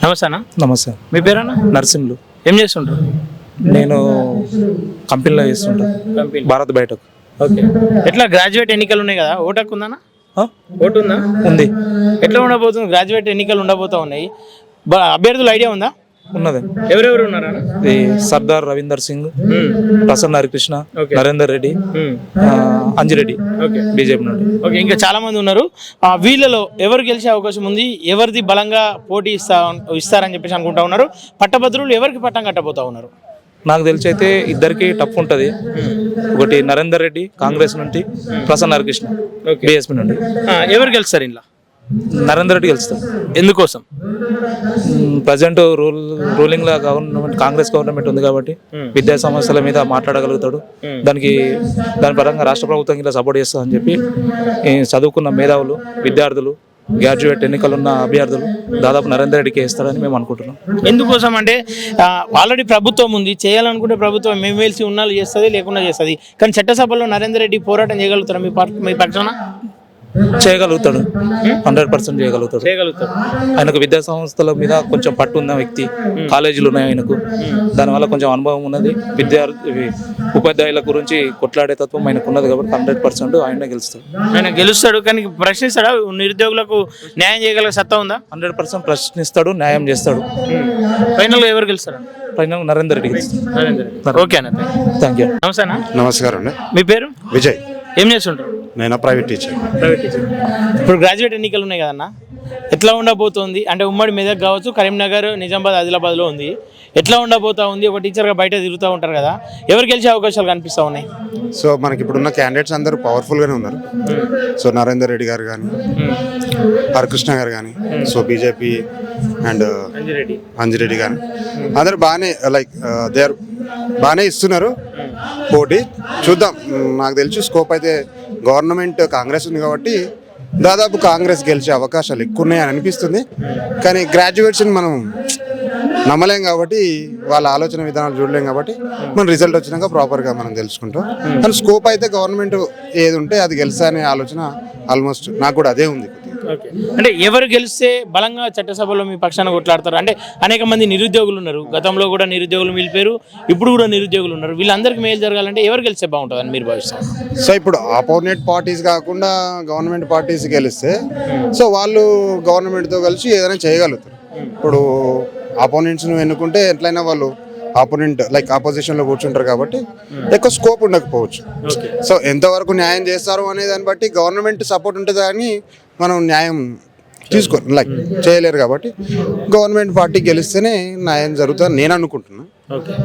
నమస్తే అన్న. నమస్తే. మీ పేరన్నా? నర్సింహులు. ఏం చేస్తుంటారు? నేను కంపెనీలో చేస్తుంటాను, భారత్ బయటకు. ఓకే. ఎట్లా గ్రాడ్యుయేట్ ఎన్నికలు ఉన్నాయి కదా, ఓటు హక్కు ఉందన్నా? ఓటు ఉందా? ఉంది. ఎట్లా ఉండబోతుంది? గ్రాడ్యుయేట్ ఎన్నికలు ఉండబోతా ఉన్నాయి, అభ్యర్థులు ఐడియా ఉందా? ఉన్నది. ఎవరెవరు ఉన్నారా? సర్దార్ రవీందర్ సింగ్, ప్రసన్న హరికృష్ణ, నరేందర్ రెడ్డి, అంజిరెడ్డి, బీజేపీ నుండి. ఓకే, ఇంకా చాలా మంది ఉన్నారు. వీళ్ళలో ఎవరు గెలిచే అవకాశం ఉంది? ఎవరిది బలంగా పోటీ ఇస్తారని చెప్పేసి అనుకుంటా ఉన్నారు? పట్టభద్రులు ఎవరికి పట్టం కట్టబోతా ఉన్నారు? నాకు తెలిసి అయితే ఇద్దరికి టఫ్ ఉంటుంది. ఒకటి నరేందర్ రెడ్డి కాంగ్రెస్ నుండి, ప్రసన్న హరికృష్ణ బీఎస్పీ నుండి. ఎవరు గెలుస్తారు ఇంట్లో? నరేందర్ రెడ్డి గెలుస్తారు. ఎందుకోసం? ప్రజెంట్ రూలింగ్ లా గవర్నమెంట్ కాంగ్రెస్ గవర్నమెంట్ ఉంది కాబట్టి విద్యా సమస్యల మీద మాట్లాడగలుగుతాడు. దాని పరంగా రాష్ట్ర ప్రభుత్వం ఇలా సపోర్ట్ చేస్తా అని చెప్పి చదువుకున్న మేధావులు, విద్యార్థులు, గ్రాడ్యుయేట్ ఎన్నికలున్న అభ్యర్థులు దాదాపు నరేందర్ రెడ్డికి వేస్తారని మేము అనుకుంటున్నాం. ఎందుకోసం అంటే ఆల్రెడీ ప్రభుత్వం ఉంది, చేయాలనుకుంటే ప్రభుత్వం ఎమ్మెల్సీ ఉన్నాళ్ళు చేస్తుంది, లేకుండా చేస్తుంది. కానీ చట్టసభలో నరేందర్ రెడ్డి పోరాటం చేయగలుగుతారా మీ పక్షాన? చేయగలుగుతాడు, 100% చేయగలుగుతాడు. ఆయనకు విద్యా సంస్థల మీద కొంచెం పట్టు ఉన్న వ్యక్తి, కాలేజీలు ఉన్నాయి ఆయనకు, దానివల్ల కొంచెం అనుభవం ఉన్నది. ఉపాధ్యాయుల గురించి కొట్లాడే తత్వం ఆయనకు ఉన్నది కాబట్టి 100% ఆయన గెలుస్తాడు. కానీ ప్రశ్నిస్తాడా? నిరుద్యోగులకు న్యాయం చేయగల సత్తా ఉందా? 100% ప్రశ్నిస్తాడు, న్యాయం చేస్తాడు. ఫైనల్ గా ఎవరు గెలుస్తాడు? ఫైనల్ నరేందర్ రెడ్డి గెలుస్తాడు. ఓకే అన్న, థ్యాంక్ యూ. నమస్తే అన్న. నమస్కారం అండి. మీ పేరు? విజయ్. ఏం చేస్తుంటారు? నేను ప్రైవేట్ టీచర్. ఇప్పుడు గ్రాడ్యుయేట్ ఎన్నికలు ఉన్నాయి కదన్న, ఎట్లా ఉండబోతుంది? అంటే ఉమ్మడి మెదక్ కావచ్చు, కరీంనగర్, నిజామాబాద్, ఆదిలాబాద్లో ఉంది. ఎట్లా ఉండబోతా ఉంది? ఒక టీచర్గా బయట తిరుగుతూ ఉంటారు కదా, ఎవరు గెలిచే అవకాశాలు కనిపిస్తూ ఉన్నాయి? సో మనకి ఇప్పుడున్న క్యాండిడేట్స్ అందరూ పవర్ఫుల్గానే ఉన్నారు. సో నరేందర్ రెడ్డి గారు కానీ, హరికృష్ణ గారు కానీ, సో బీజేపీ అండ్ అంజిరెడ్డి కానీ అందరూ బాగానే దే ఆర్ బాగానే ఇస్తున్నారు పోటీ. చూద్దాం. నాకు తెలిసి స్కోప్ అయితే గవర్నమెంట్ కాంగ్రెస్ ఉంది కాబట్టి దాదాపు కాంగ్రెస్ గెలిచే అవకాశాలు ఎక్కువ ఉన్నాయని అనిపిస్తుంది. కానీ గ్రాడ్యుయేట్స్ని మనం నమ్మలేం కాబట్టి, వాళ్ళ ఆలోచన విధానాలు చూడలేం కాబట్టి మన రిజల్ట్ వచ్చినాక ప్రాపర్గా మనం తెలుసుకుంటాం. కానీ స్కోప్ అయితే గవర్నమెంట్ ఏది ఉంటే అది గెలిచా అనే ఆలోచన ఆల్మోస్ట్ నాకు కూడా అదే ఉంది. అంటే ఎవరు గెలిస్తే బలంగా చట్టసభలో మీ పక్షాన కొట్లాడతారు? అంటే అనేక మంది నిరుద్యోగులు ఉన్నారు, గతంలో కూడా నిరుద్యోగులు మిలిపారు, ఇప్పుడు కూడా నిరుద్యోగులు ఉన్నారు. వీళ్ళందరికీ మేలు జరగాలంటే ఎవరు గెలిస్తే బాగుంటుంది అని మీరు భావిస్తారు? సో ఇప్పుడు ఆపోనెంట్ పార్టీస్ కాకుండా గవర్నమెంట్ పార్టీస్ గెలిస్తే సో వాళ్ళు గవర్నమెంట్తో కలిసి ఏదైనా చేయగలుగుతారు. ఇప్పుడు ఆపోనెంట్స్ను ఎన్నుకుంటే ఎట్లయినా వాళ్ళు ఆపోనెంట్ ఆపోజిషన్లో కూర్చుంటారు కాబట్టి ఎక్కువ స్కోప్ ఉండకపోవచ్చు. సో ఎంతవరకు న్యాయం చేస్తారు అనే దాన్ని బట్టి గవర్నమెంట్ సపోర్ట్ ఉంటుంది, కానీ మనం న్యాయం చేయలేరు కాబట్టి గవర్నమెంట్ పార్టీ గెలిస్తేనే న్యాయం జరుగుతుంది నేను అనుకుంటున్నాను.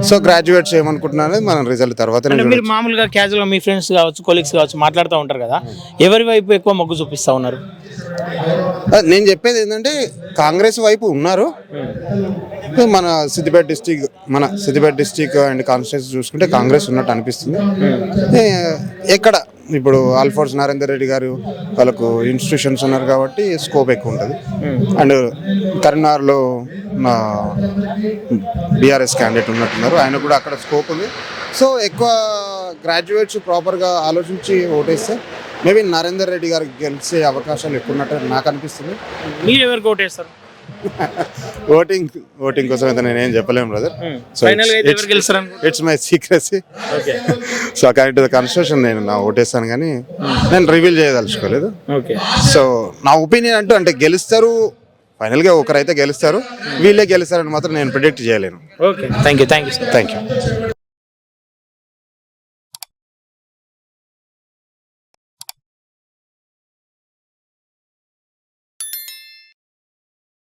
సో గ్రాడ్యుయేట్స్ ఏమనుకుంటున్నారు మనం రిజల్ట్ తర్వాత. మీరు మామూలుగా క్యాజువల్గా మీ ఫ్రెండ్స్ కావచ్చు, కొలీగ్స్ కావచ్చు మాట్లాడుతూ ఉంటారు కదా, ఎవరి వైపు ఎక్కువ మొగ్గు చూపిస్తూ ఉన్నారు? నేను చెప్పేది ఏంటంటే కాంగ్రెస్ వైపు ఉన్నారు. మన సిద్దిపేట డిస్టిక్ అండ్ కాన్స్టిట్యూన్సీ చూసుకుంటే కాంగ్రెస్ ఉన్నట్టు అనిపిస్తుంది. ఎక్కడ ఇప్పుడు ఆల్ఫోర్స్ నరేందర్ రెడ్డి గారు వాళ్ళకు ఇన్స్టిట్యూషన్స్ ఉన్నారు కాబట్టి స్కోప్ ఎక్కువ ఉంటుంది. అండ్ కరీంనగర్లో బీఆర్ఎస్ క్యాండిడేట్ ఉన్నట్టున్నారు, ఆయన కూడా అక్కడ స్కోప్ ఉంది. సో ఎక్కువ గ్రాడ్యుయేట్స్ ప్రాపర్గా ఆలోచించి ఓటేస్తే మేబీ నరేందర్ రెడ్డి గారికి గెలిచే అవకాశాలు ఎక్కువ ఉన్నట్టు నాకు అనిపిస్తుంది. మీరు ఎవరికి ఓటేస్తారు? ఓటింగ్ కోసం అయితే నేనేం చెప్పలేము brother. So it's my secrecy. So according to the constitution నేను నా ఓటేస్తాను, కానీ నేను రివీల్ చేయదలుచుకోలేదు. సో నా ఒపీనియన్ అంటే గెలుస్తారు, ఫైనల్గా ఒకరైతే గెలుస్తారు, వీళ్ళే గెలుస్తారని మాత్రం నేను ప్రిడిక్ట్ చేయలేను. Okay, thank you.